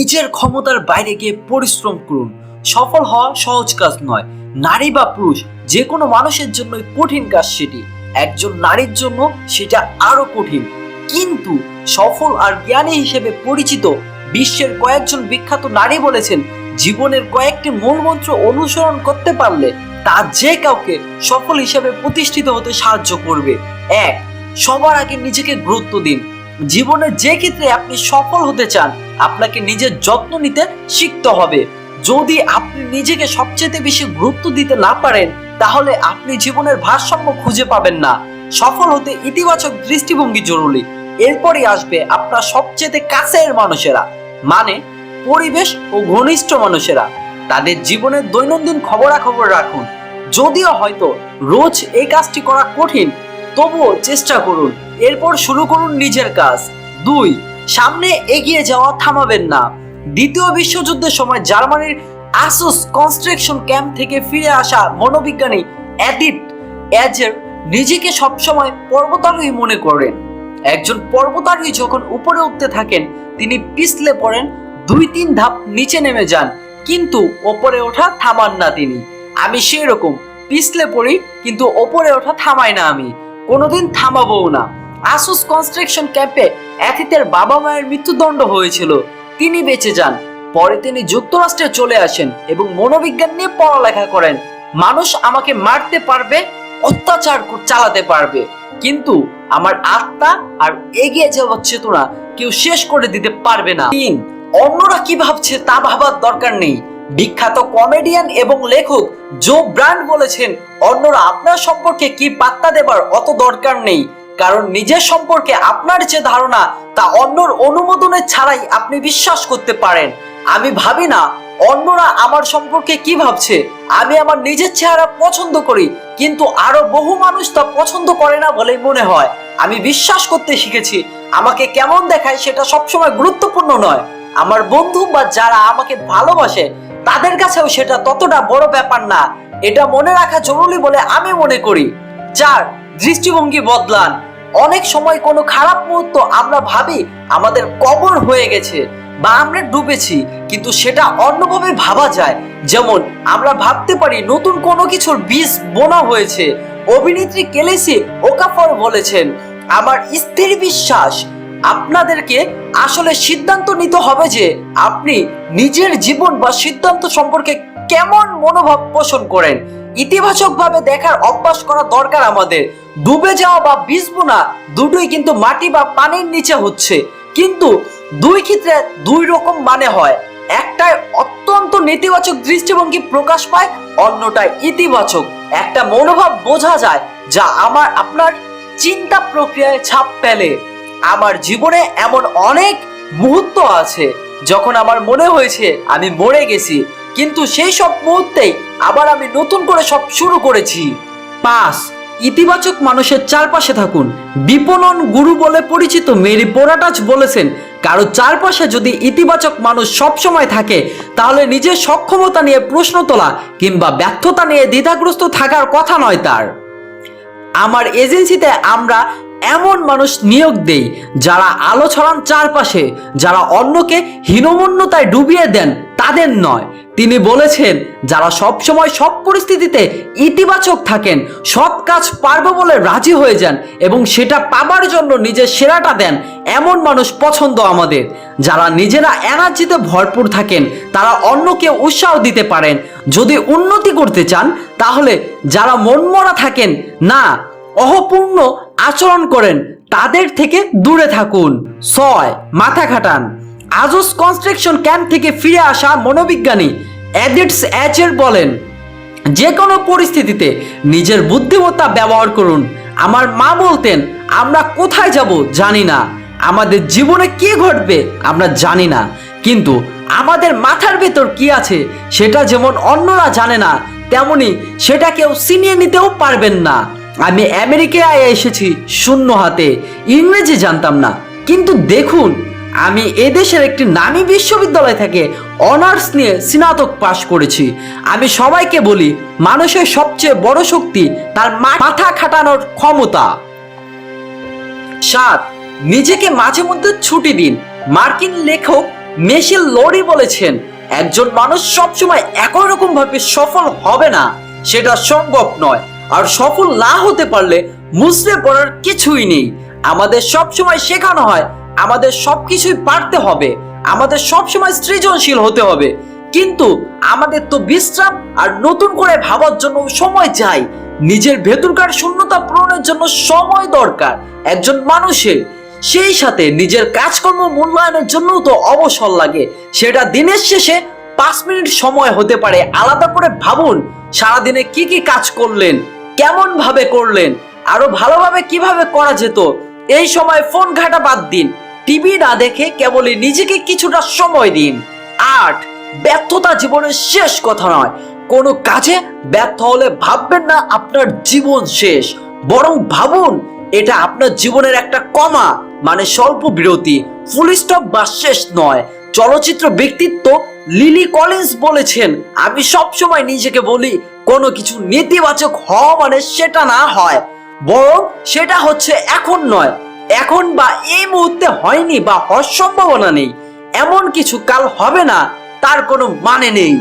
নিজের ক্ষমতার বাইরে গিয়ে পরিশ্রম করুন। সফল হওয়া সহজ কাজ নয়। নারী বা পুরুষ যে কোনো মানুষের জন্যই কঠিন কাজ সেটি। একজন নারীর জন্য সেটা আরো কঠিন। কিন্তু সফল আর জ্ঞানী হিসেবে পরিচিত বিশ্বের কয়েকজন বিখ্যাত নারী বলেছেন, জীবনের কয়েকটি মূলমন্ত্র অনুসরণ করতে পারলে তা যে কাউকে সফল হিসেবে প্রতিষ্ঠিত হতে সাহায্য করবে। 1. সবার আগে নিজেকে গুরুত্ব দিন। জীবনের যে ক্ষেত্রে আপনি সফল হতে চান, আপনাকে নিজের যত্ন নিতে শিখতে হবে। যদি আপনি নিজেকে সবচেয়ে বেশি গুরুত্ব দিতে না পারেন, তাহলে আপনি জীবনের ভারসাম্য খুঁজে পাবেন না। সফল হতে ইতিবাচক দৃষ্টিভঙ্গি জরুরি। এরপরই আসবে আপনার সবচেয়ে কাছের মানুষেরা, মানে পরিবেশ ও ঘনিষ্ঠ মানুষেরা। তাদের জীবনের দৈনন্দিন খবরাখবর রাখুন। যদিও হয়তো রোজ এই কাজটি করা কঠিন, তবুও চেষ্টা করুন। এরপর শুরু করুন নিজের কাজ। 2. সামনে এগিয়ে যাওয়া থামাবেন না। দ্বিতীয় বিশ্বযুদ্ধের সময় জার্মানির আসুস কনস্ট্রাকশন ক্যাম্প থেকে ফিরে আসা মনোবিজ্ঞানী এডিথ এজের নিজেকে সবসময় পর্বতারোহী মনে করেন। একজন পর্বতারোহী যখন উপরে উঠতে থাকেন, তিনি পিছলে পড়েন, 2-3 ধাপ নিচে নেমে যান, কিন্তু ওপরে ওঠা থামান না তিনি। আমি সেই রকম পিছলে পড়ি, কিন্তু ওপরে ওঠা থামাই না, আমি কোনোদিন থামাবো না। আসুস কনস্ট্রাকশন ক্যাম্পে অ্যাথিতের বাবা মায়ের মৃত্যুদণ্ড হয়েছিল, তিনি বেঁচে যান। পরে তিনি যুক্তরাষ্ট্রে চলে আসেন এবং মনোবিজ্ঞান নিয়ে পড়ালেখা করেন। মানুষ আমাকে মারতে পারবে, অত্যাচার চালাতে পারবে, কিন্তু আমার আত্মা আর এগিয়ে যাওয়ার চেতনা কেউ শেষ করে দিতে পারবে না। 3. অন্যরা কি ভাবছে তা ভাবার দরকার নেই। বিখ্যাত কমেডিয়ান এবং লেখক জো ব্রান্ড বলেছেন, অন্যরা আপনার সম্পর্কে কি পাত্তা দেবার অত দরকার নেই, কারণ নিজের সম্পর্কে আপনার যে ধারণা তা অন্যর অনুমোদনের ছাড়াই আপনি বিশ্বাস করতে পারেন। আমি ভাবি না অন্যরা আমার সম্পর্কে কি ভাবছে। আমি আমার নিজের চেহারা পছন্দ করি, কিন্তু আরো বহু মানুষ তা পছন্দ করে না বলেই মনে হয়। আমি বিশ্বাস করতে শিখেছি, আমাকে কেমন দেখায় সেটা সবসময় গুরুত্বপূর্ণ নয়। আমার বন্ধু বা যারা আমাকে ভালোবাসে তাদের কাছেও সেটা ততটা বড় ব্যাপার না। এটা মনে রাখা জরুরি বলে আমি মনে করি। 4. দৃষ্টিভঙ্গি বদলান। অনেক সময় কোনো খারাপ মুহূর্ত আমরা ভাবি আমাদের কবর হয়ে গেছে বা আমরা ডুবেছি, কিন্তু সেটা অন্যভাবে ভাবা যায়। যেমন আমরা ভাবতে পারি নতুন কোনো কিছুর বীজ বোনা হয়েছে। অভিনেত্রী কেলেসি ওকাফর বলেছেন, আমার স্থির বিশ্বাস আপনাদেরকে আসলে সিদ্ধান্ত নিতে হবে যে আপনি নিজের জীবন বা সিদ্ধান্ত সম্পর্কে কেমন মনোভাব পোষণ করেন। ইতিবাচকভাবে দেখার অভ্যাস করা দরকার আমাদের। ডুবে যাওয়া বা বীজ বোনা দুটোই কিন্তু মাটি বা পানির নিচে হচ্ছে, কিন্তু দুই ক্ষেত্রে দুই রকম মানে হয়। একটাই অত্যন্ত নেতিবাচক দৃষ্টিভঙ্গি প্রকাশ পায়, অন্যটাই ইতিবাচক একটা মনোভাব বোঝা যায়, যা আপনার চিন্তা প্রক্রিয়ায় ছাপ ফেলে। আমার জীবনে এমন অনেক মুহূর্ত আছে যখন আমার মনে হয়েছে আমি মরে গেছি, কিন্তু সেই সব মুহূর্তেই আবার আমি নতুন করে সব শুরু করেছি। 5. ইতিবাচক মানুষের চারপাশে থাকুন। বিপণন গুরু বলে পরিচিত মেরি পোরাটাচ বলেছেন, কারো চারপাশে যদি ইতিবাচক মানুষ সবসময় থাকে, তাহলে নিজের সক্ষমতা নিয়ে প্রশ্ন তোলা কিংবা ব্যর্থতা নিয়ে দ্বিধাগ্রস্ত থাকার কথা নয় তার। আমার এজেন্সিতে আমরা এমন মানুষ নিয়োগ দেই যারা আলো ছড়ান চারপাশে, যারা অন্যকে হীনমন্যতায় ডুবিয়ে দেন তাদের নয়। তিনি বলেছেন, যারা সব সময় সব পরিস্থিতিতে ইতিবাচক থাকেন, সব কাজ পারবে বলে রাজি হয়ে যান এবং সেটা পাবার জন্য নিজের সেরাটা দেন, এমন মানুষ পছন্দ আমাদের। যারা নিজেরা এনার্জিতে ভরপুর থাকেন, তারা অন্যকে উৎসাহ দিতে পারেন। যদি উন্নতি করতে চান, তাহলে যারা মনমরা থাকেন না, অহপূর্ণ আচরণ করেন, তাদের থেকে দূরে থাকুন। 6. মাথা খাটান। আসুস কনস্ট্রাকশন ক্যাম্প থেকে ফিরে আসা মনোবিজ্ঞানী এডিথ এজের বলেন, যে কোনো পরিস্থিতিতে নিজের বুদ্ধিমত্তা ব্যবহার করুন। আমার মা বলতেন, আমরা কোথায় যাব জানি না, আমাদের জীবনে কি ঘটবে আমরা জানি না, কিন্তু আমাদের মাথার ভেতর কি আছে সেটা যেমন অন্যরা জানে না, তেমনি সেটা কেউ ছিনিয়ে নিতেও পারবেন না। আমি আমেরিকায় এসেছি শূন্য হাতে, ইংরেজি জানতাম না, কিন্তু দেখুন আমি এদেশের একটি নামী বিশ্ববিদ্যালয় থেকে অনার্স নিয়ে স্নাতক পাশ করেছি। আমি সবাইকে বলি, মানুষের সবচেয়ে বড় শক্তি তার মাথা খাটানোর ক্ষমতা। 7. নিজেকে মাঝে মধ্যে ছুটি দিন। মার্কিন লেখক মেশিল লোরি বলেছেন, একজন মানুষ সবসময় একই রকম ভাবে সফল হবে না, সেটা সম্ভব নয়। আর সফল না হতে পারলে মুচড়ে পড়ার কিছুই নেই। আমাদের সবসময় শেখানো হয় আমাদের সবকিছুই পারতে হবে, আমাদের সবসময় সৃজনশীল হতে হবে, কিন্তু আমাদের তো বিশ্রাম আর নতুন করে ভাবার জন্য সময় চাই। নিজের ভেতরকার শূন্যতা পূরণের জন্য সময় দরকার একজন মানুষের। সেই সাথে নিজের কাজকর্ম মূল্যায়নের জন্য তো অবসর লাগে। সেটা দিনের শেষে 5 মিনিট সময় হতে পারে। আলাদা করে ভাবুন সারাদিনে কি কি কাজ করলেন, কেমন ভাবে করলেন, আরো ভালোভাবে কিভাবে করা যেত। এই সময় ফোন ঘাঁটা বাদ দিন, টিভি না দেখে কেবলই নিজেকে কিছুটা সময় দিন। 8, ব্যর্থতা জীবনের শেষ কথা নয়। কোনো কাজে ব্যর্থ হলে ভাববেন না আপনার জীবন শেষ, বরং ভাবুন এটা আপনার জীবনের একটা কমা, মানে স্বল্প বিরতি, ফুল স্টপ বা শেষ নয়। চলচ্চিত্র ব্যক্তিত্ব লিলি কলিন্স বলেছেন, আমি সবসময় নিজেকে বলি কোনো কিছু নেতিবাচক হওয়া মানে সেটা না হয়, বরং সেটা হচ্ছে এখন নয়, এখন বা এই মুহূর্তে হয়নি বা হওয়ার সম্ভাবনা নেই। এমন কিছু কাল হবে না তার কোনো মানে নেই।